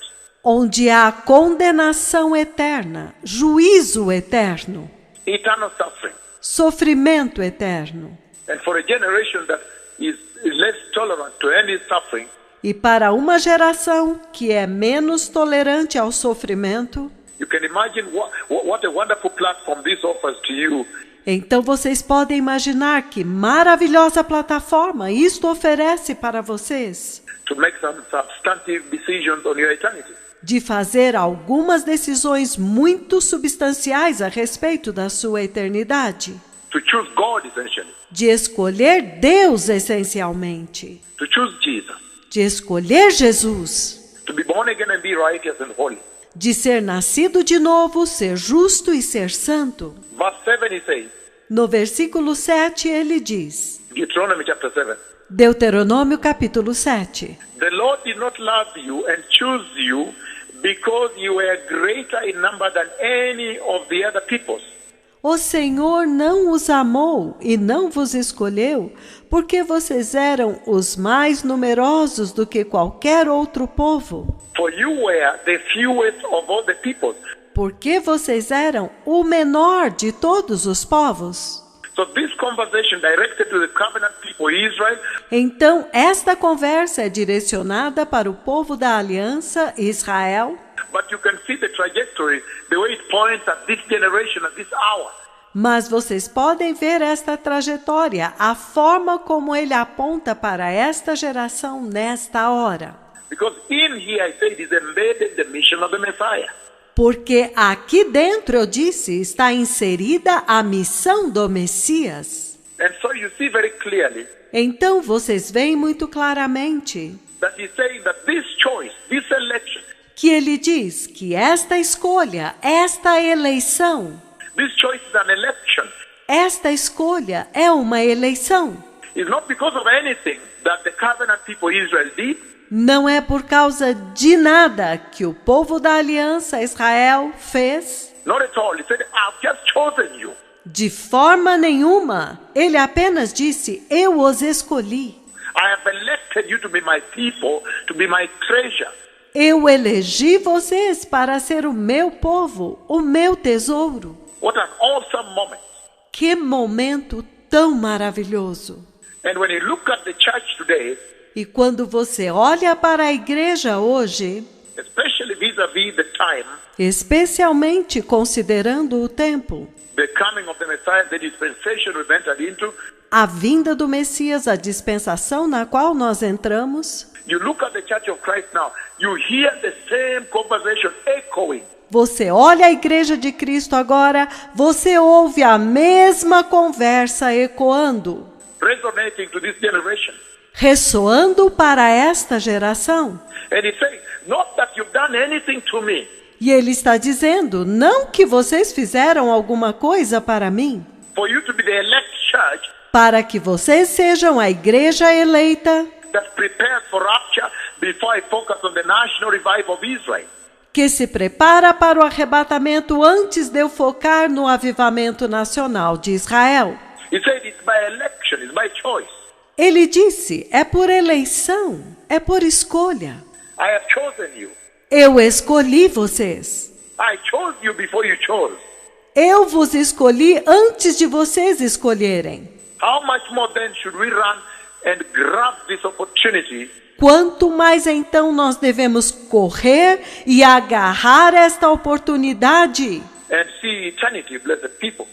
onde há condenação eterna, juízo eterno, Eternal suffering. sofrimento eterno. And for a generation that is less tolerant to any suffering, E para uma geração que é menos tolerante ao sofrimento, you can imagine what a wonderful platform this offers to you. então vocês podem imaginar que maravilhosa plataforma isto oferece para vocês, To make some substantive decisions on your eternity. de fazer algumas decisões muito substanciais a respeito da sua eternidade, To choose God essentially. de escolher Deus essencialmente, To choose Jesus. de escolher Jesus, To be born again and be righteous and holy. de ser nascido de novo, ser justo e ser santo. Verse 7 he says, No versículo 7 ele diz, Deuteronomy chapter 7, Deuteronômio capítulo 7, the Lord did not love you and choose you because you were greater in number than any of the other peoples. O Senhor não os amou e não vos escolheu, porque vocês eram os mais numerosos do que qualquer outro povo. For you were the fewest of all the peoples. Porque vocês eram o menor de todos os povos. So this conversation directed to the covenant people Israel. Então, esta conversa é direcionada para o povo da aliança Israel. But you can see the trajectory, the way it points at this generation, at this hour. Mas vocês podem ver esta trajetória, a forma como ele aponta para esta geração nesta hora. Because in here I say it is embedded the mission of the Messiah. Porque aqui dentro, eu disse, está inserida a missão do Messias. And so you see very clearly Então vocês veem muito claramente that he's saying that this choice, this election, que ele diz que esta escolha, esta eleição, this choice is an election. esta escolha é uma eleição. It's not because of anything that the covenant people Israel did. Não é por causa de nada que o povo da aliança Israel fez. Not at all. He said, I've just chosen you. De forma nenhuma. Ele apenas disse, eu os escolhi. I have elected you to be my people, to be my treasure. Eu elegi vocês para ser o meu povo, o meu tesouro. What an awesome moment. Que momento tão maravilhoso. And when you look at the church today, E quando você olha para a igreja hoje, especially vis-a-vis the time, especialmente considerando o tempo, the coming of the Messiah, the dispensation we've entered into, a vinda do Messias, a dispensação na qual nós entramos, you look at the church of Christ now, you hear the same conversation echoing. você olha a igreja de Cristo agora, você ouve a mesma conversa ecoando, Resonating to this generation. ressoando para esta geração. And he's saying, not that you've done anything to me, E ele está dizendo, não que vocês fizeram alguma coisa para mim, for you to be the elect church para que vocês sejam a igreja eleita, that prepares for rapture before I focus on the national revival of Israel. que se prepara para o arrebatamento antes de eu focar no avivamento nacional de Israel. He said, it's by election, it's by choice. Ele disse, é por eleição, é por escolha. I have chosen you. Eu escolhi vocês. I chose you before you chose. Eu vos escolhi antes de vocês escolherem. How much more then should we run and grab this opportunity Quanto mais então nós devemos correr e agarrar esta oportunidade and see eternity, blessed people?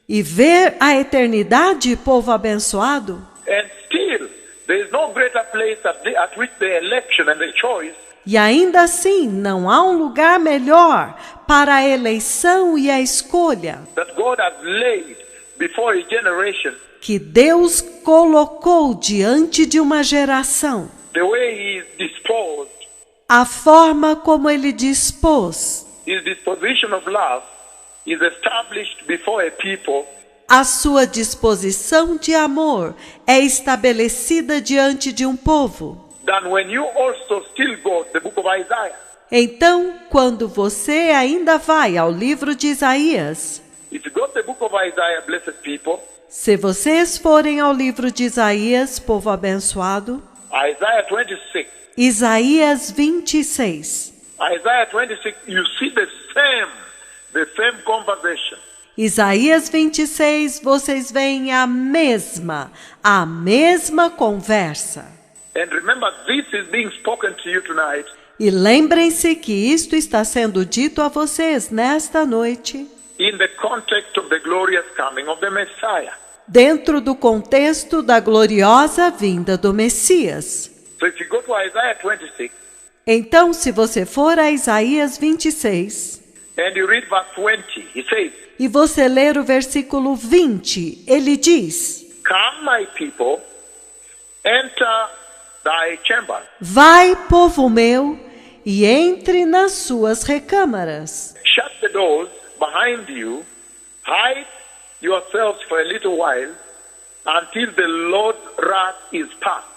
e ver a eternidade, povo abençoado? And still, there is no greater place at which the election and the choice E ainda assim, não há um lugar melhor para a eleição e a escolha that God has laid before a generation, que Deus colocou diante de uma geração. the way He disposed, A forma como Ele dispôs, His disposition of love is established before a people a sua disposição de amor é estabelecida diante de um povo. than when you also still go to the book of Isaiah. Então, quando você ainda vai ao livro de Isaías, If you go to the book of Isaiah, blessed people, se vocês forem ao livro de Isaías, povo abençoado, Isaiah 26, Isaías 26. Isaiah 26, you see the same conversation. Isaías 26, vocês veem a mesma conversa. And remember, this is being spoken to you tonight E lembrem-se que isto está sendo dito a vocês nesta noite, in the context of the glorious coming of the Messiah. dentro do contexto da gloriosa vinda do Messias. So if you go to Isaiah 26 Então, se você for a Isaías 26 and you read verse 20, he says, e você ler o versículo 20, ele diz: come, my people, enter thy chamber. Vai, povo meu, e entre nas suas recâmaras. Shut the doors behind you, hide yourselves for a little while, until the Lord's wrath is past.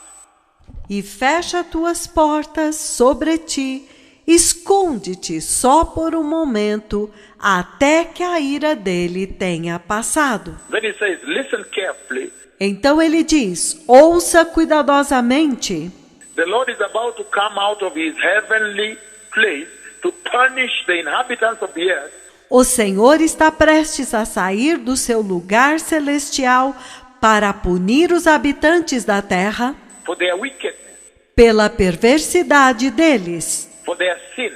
E fecha tuas portas sobre ti, esconde-te só por um momento, até que a ira dele tenha passado. Then he says, listen carefully. Então ele diz, ouça cuidadosamente. The Lord is about to come out of his heavenly place to punish the inhabitants of the earth. O Senhor está prestes a sair do seu lugar celestial para punir os habitantes da terra For their wickedness, pela perversidade deles, for their sin,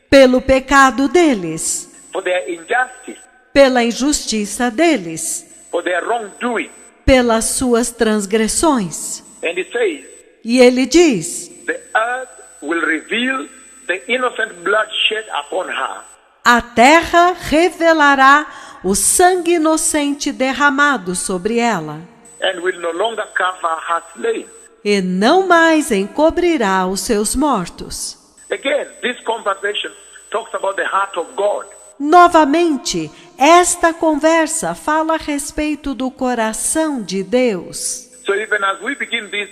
pelo pecado deles, for their injustice, pela injustiça deles, for their wrongdoing. pelas suas transgressões. And he says, E ele diz, the earth will reveal the innocent blood shed upon her. a terra revelará o sangue inocente derramado sobre ela, And will no longer cover her slain. e não mais encobrirá os seus mortos. Again, this conversation talks about the heart of God. Novamente, esta conversa fala a respeito do coração de Deus. So even as we begin this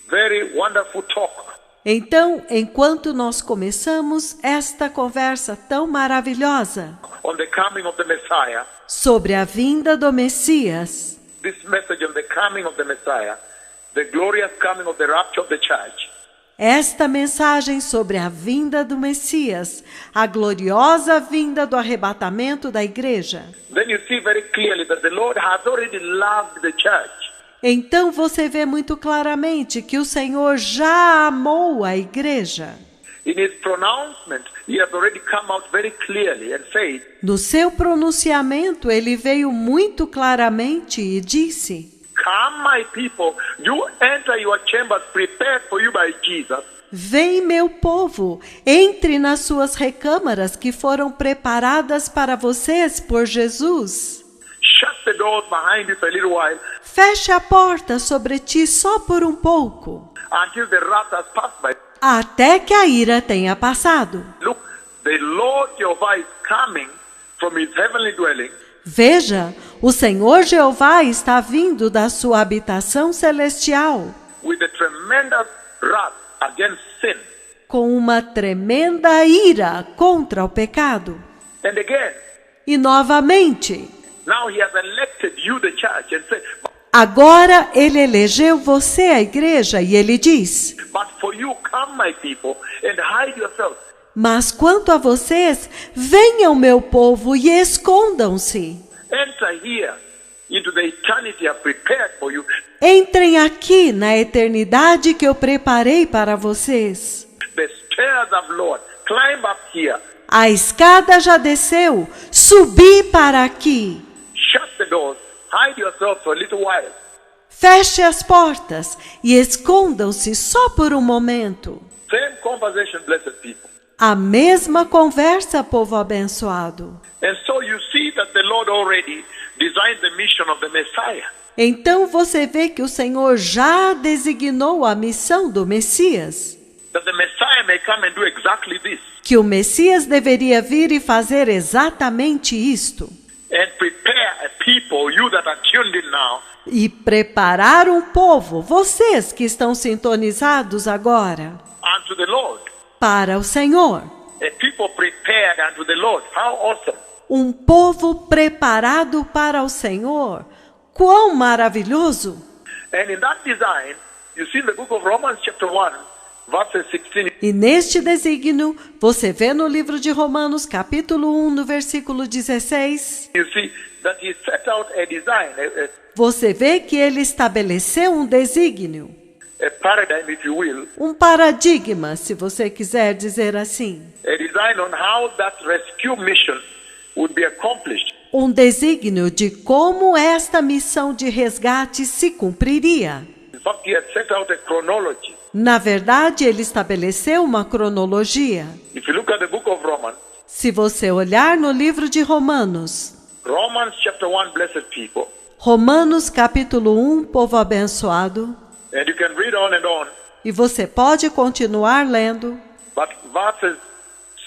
very wonderful talk, Então, enquanto nós começamos esta conversa tão maravilhosa on the coming of the Messiah, sobre a vinda do Messias, this message on the coming of the Messiah, the glorious coming of the rapture of the church, esta mensagem sobre a vinda do Messias, a gloriosa vinda do arrebatamento da igreja, then you see very clearly that the Lord has already loved the church. então você vê muito claramente que o Senhor já amou a igreja. In his pronouncement, he has already come out very clearly and said, No seu pronunciamento, ele veio muito claramente e disse: come my people, you enter your chambers prepared for you by Jesus. Vem, meu povo, entre nas suas recâmaras que foram preparadas para vocês por Jesus. Shut the doors behind you for a little while Feche a porta sobre ti só por um pouco, until the wrath has passed by. até que a ira tenha passado. Look, the Lord Jehovah is coming from his heavenly dwelling Veja, o Senhor Jeová está vindo da sua habitação celestial, with a tremendous wrath against sin. com uma tremenda ira contra o pecado. And again, E novamente, now he has elected you, the church, and said, agora ele elegeu você, a igreja, e ele diz: but for you, come my people, and hide yourselves. Mas quanto a vocês, venham, meu povo, e escondam-se. Enter here into the eternity I've prepared for you. Entrem aqui na eternidade que eu preparei para vocês. The stairs of Lord, climb up here. A escada já desceu, subi para aqui. Shut the doors, hide yourselves for a little while. Feche as portas e escondam-se só por um momento. Same conversation, blessed people. A mesma conversa, povo abençoado. And so you see that the Lord already designed the mission of the Messiah. Então você vê que o Senhor já designou a missão do Messias. That the Messiah may come and do exactly this. Que o Messias deveria vir e fazer exatamente isto. And prepare a people, you that are tuned in now, E preparar um povo, vocês que estão sintonizados agora, unto the Lord. para o Senhor. A people prepared unto the Lord. How awesome. Um povo preparado para o Senhor. Quão maravilhoso! And in that design, you see in the book of Romans chapter 1, verses 16. E neste desígnio, você vê no livro de Romanos, capítulo 1, no versículo 16, You see that he set out a design, você vê que ele estabeleceu um desígnio, a paradigm, if you will, um paradigma, se você quiser dizer assim. a design on how that rescue mission would be accomplished. Um desígnio de como esta missão de resgate se cumpriria. In fact, he had set out a chronology. Na verdade, ele estabeleceu uma cronologia. If you look at the book of Romans, Se você olhar no livro de Romanos, Romans chapter 1, blessed people, Romanos capítulo 1, povo abençoado, and you can read on and on, e você pode continuar lendo, but verses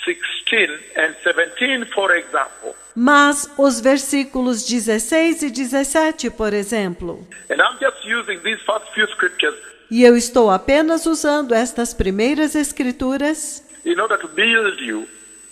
16 and 17, for example, mas os versículos 16 e 17, por exemplo, and I'm just using these first few scriptures e eu estou apenas usando estas primeiras escrituras, in order to build you,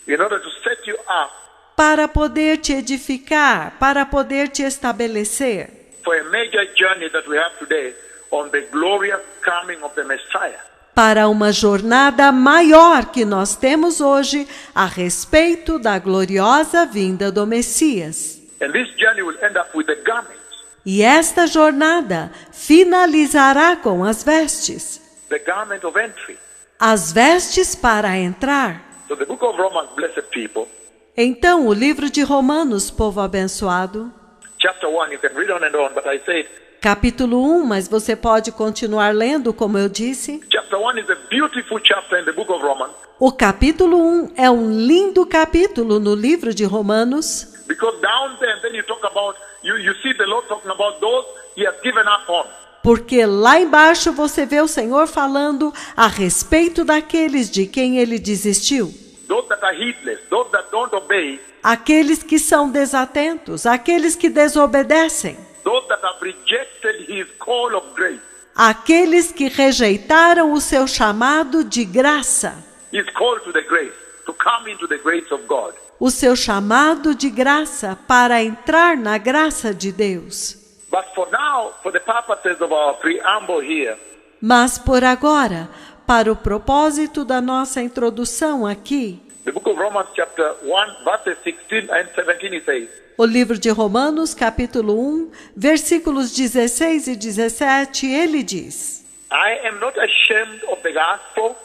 in order to set you up para poder te edificar, para poder te estabelecer, for a major journey that we have today on the glorious coming of the Messiah. para uma jornada maior que nós temos hoje a respeito da gloriosa vinda do Messias. And this journey will end up with the garments, E esta jornada finalizará com as vestes, the garment of entry. as vestes para entrar. So the book of Romans, blessed people, Então, o livro de Romanos, povo abençoado, chapter 1, you can read on, but I said, capítulo 1, mas você pode continuar lendo, como eu disse. chapter 1 is a beautiful chapter in the book of Romans, O capítulo 1 é um lindo capítulo no livro de Romanos, because down there, and then you talk about, you see the Lord talking about those he has given up on. porque lá embaixo você vê o Senhor falando a respeito daqueles de quem ele desistiu. Those that are heedless, those that don't obey, Aqueles que são desatentos, aqueles que desobedecem, those that have rejected his call of grace, aqueles que rejeitaram o seu chamado de graça, his call to the grace, to come into the grace of God. o seu chamado de graça para entrar na graça de Deus. But for now, for the purposes of our preamble here, Mas por agora, para o propósito da nossa introdução aqui, the book of Romans chapter 1, verses 16 and 17, it says, o livro de Romanos, capítulo 1, versículos 16 e 17, ele diz: I am not ashamed of the gospel,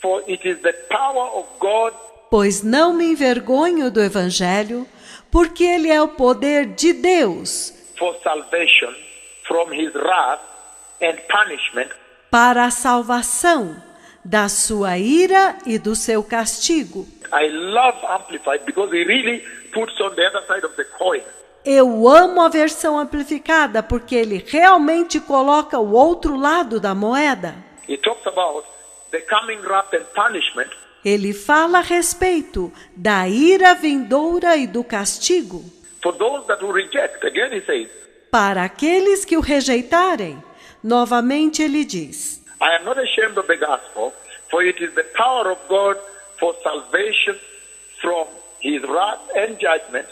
for it is the power of God Pois não me envergonho do Evangelho, porque ele é o poder de Deus for salvation from his wrath and punishment para a salvação da sua ira e do seu castigo. I love Amplified because he really puts on the other side of the coin. Eu amo a versão amplificada porque ele realmente coloca o outro lado da moeda. He talks about the coming wrath and punishment Ele fala a respeito da ira vindoura e do castigo for those that will reject. Again he says, para aqueles que o rejeitarem. Novamente ele diz: I am not ashamed of the gospel, for it is the power of God for salvation from his wrath and judgment.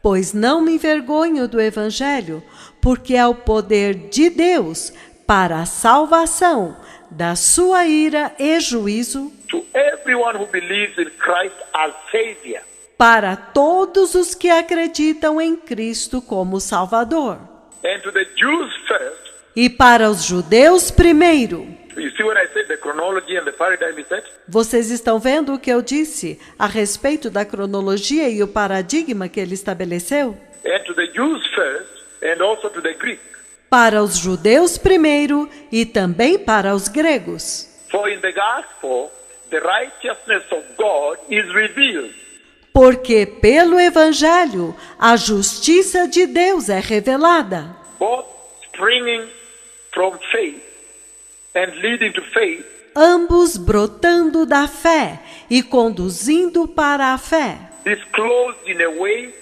Pois não me envergonho do Evangelho, porque é o poder de Deus para a salvação da sua ira e juízo To everyone who believes in Christ as Savior. para todos os que acreditam em Cristo como Salvador. And to the Jews first. E para os judeus primeiro. You see what I said, the chronology and the paradigm is set? Vocês estão vendo o que eu disse a respeito da cronologia e o paradigma que ele estabeleceu? And to the Jews first, and also to the Greeks. Para os judeus primeiro e também para os gregos. For in the gospel, the righteousness of God is revealed. Porque pelo Evangelho a justiça de Deus é revelada, Both springing from faith and leading to faith, ambos brotando da fé e conduzindo para a fé, disclosed in a way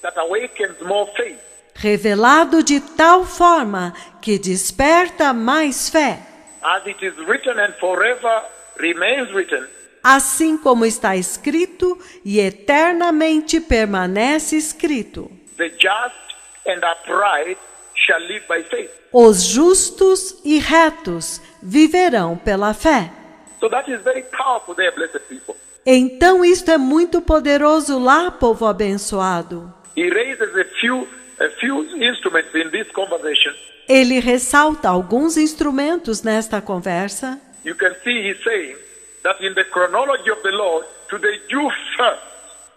that awakens more faith. revelado de tal forma que desperta mais fé, As it is written and forever remains written, assim como está escrito e eternamente permanece escrito: the just and upright shall live by faith. os justos e retos viverão pela fé. So that is very powerful there, blessed people. Então isto é muito poderoso lá, povo abençoado. He raises a few instruments in this conversation. Ele ressalta alguns instrumentos nesta conversa. You can see he's saying that in the chronology of the Lord, to the Jew first,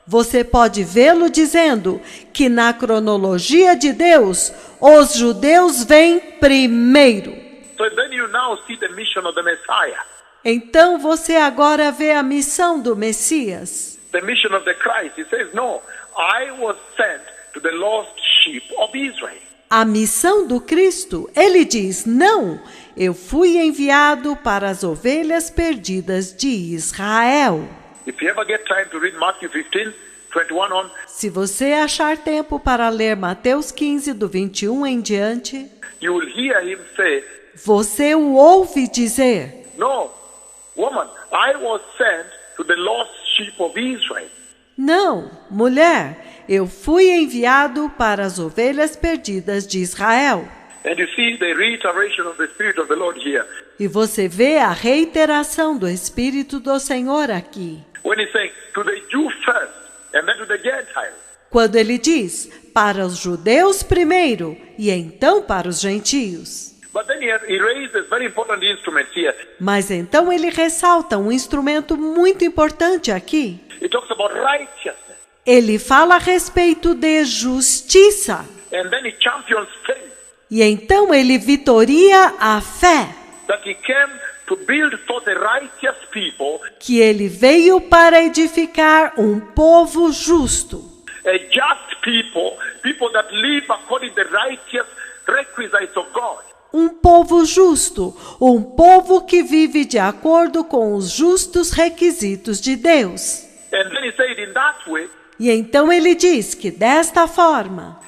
Você pode vê-lo dizendo que na cronologia de Deus, os judeus vêm primeiro. so then you now see the mission of the Messiah, Então você agora vê a missão do Messias. the mission of the Christ. He says, no, I was sent to the lost sheep of Israel. A missão do Cristo, ele diz: não, eu fui enviado para as ovelhas perdidas de Israel. If you ever get time to read Matthew 15, 21 on, Se você achar tempo para ler Mateus 15, do 21 em diante, you will hear him say, você o ouve dizer: no, woman, I was sent to the lost sheep of Israel. Não, mulher, eu fui enviado para as ovelhas perdidas de Israel. And you see the reiteration of the Spirit of the Lord here. E você vê a reiteração do Espírito do Senhor aqui. When he's saying to the Jew first and then to the Gentiles. Quando ele diz, para os judeus primeiro e então para os gentios. But then he raises very important instruments here. Mas então ele ressalta um instrumento muito importante aqui. He talks about righteousness. Ele fala a respeito de justiça. And then he champions faith. E então ele vitoria a fé. That he came to build for the righteous people. Que ele veio para edificar um povo justo. A just people, people that live according to the righteous requisites of God. Um povo justo, um povo que vive de acordo com os justos requisitos de Deus. And then he said in that way, E então ele diz que desta forma,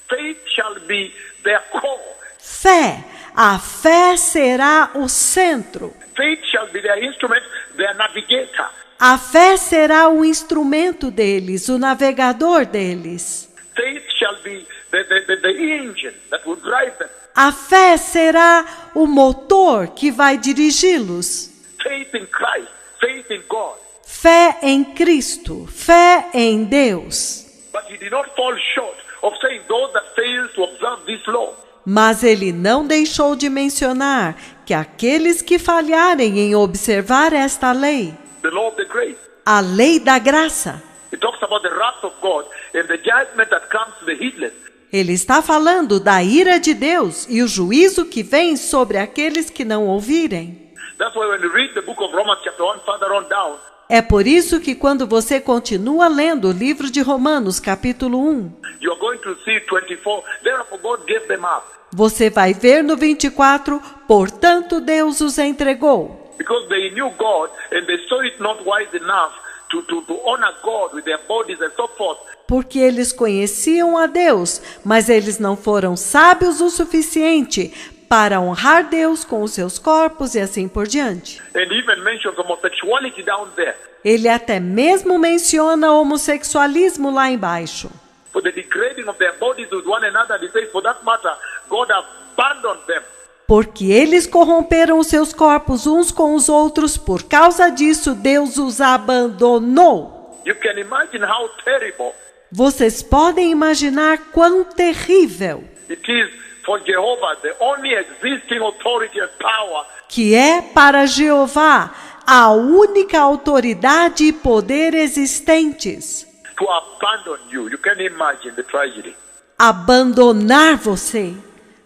faith shall be their core. fé, a fé será o centro. Faith shall be their instrument, their navigator. A fé será o instrumento deles, o navegador deles. Faith shall be the engine that will drive them. A fé será o motor que vai dirigi-los. Faith in Christ, faith in God. Fé em Cristo, fé em Deus. But he did not fall short of saying those that fail to observe this law. Mas ele não deixou de mencionar que aqueles que falharem em observar esta lei, The law of the grace. a lei da graça, It talks about the wrath of God and the judgment that comes to the heedless. ele está falando da ira de Deus e o juízo que vem sobre aqueles que não ouvirem. That's why when you read the book of Romans chapter 1 further on down, É por isso que quando você continua lendo o livro de Romanos, capítulo 1, you are going to see 24. Therefore God gave them up. você vai ver no 24, portanto Deus os entregou. Because they knew God and they saw it not wise enough to honor God with their bodies and so forth. Porque eles conheciam a Deus, mas eles não foram sábios o suficiente para honrar Deus com os seus corpos e assim por diante. And even mentions homosexuality down there. Ele até mesmo menciona o homossexualismo lá embaixo. For the degrading of their bodies with one another, he says, for that matter, God abandoned them. Porque eles corromperam os seus corpos uns com os outros, por causa disso Deus os abandonou. You can imagine how terrible Vocês podem imaginar quão terrível it is for Jehovah, the only existing authority and power, que é para Jeová a única autoridade e poder existentes to abandon you. You can imagine the tragedy. abandonar você.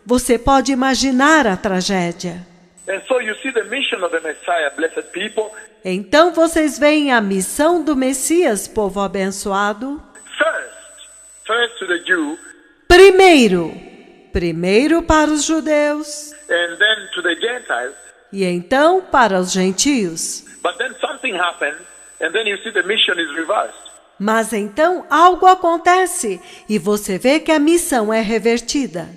Você pode imaginar a tragédia. And so you see the mission of the Messiah, blessed people. Então vocês veem a missão do Messias, povo abençoado. First to the Jew, Primeiro para os judeus and then to the Gentiles. e então para os gentios. But then something happened, and then you see the mission is reversed. Mas então algo acontece e você vê que a missão é revertida.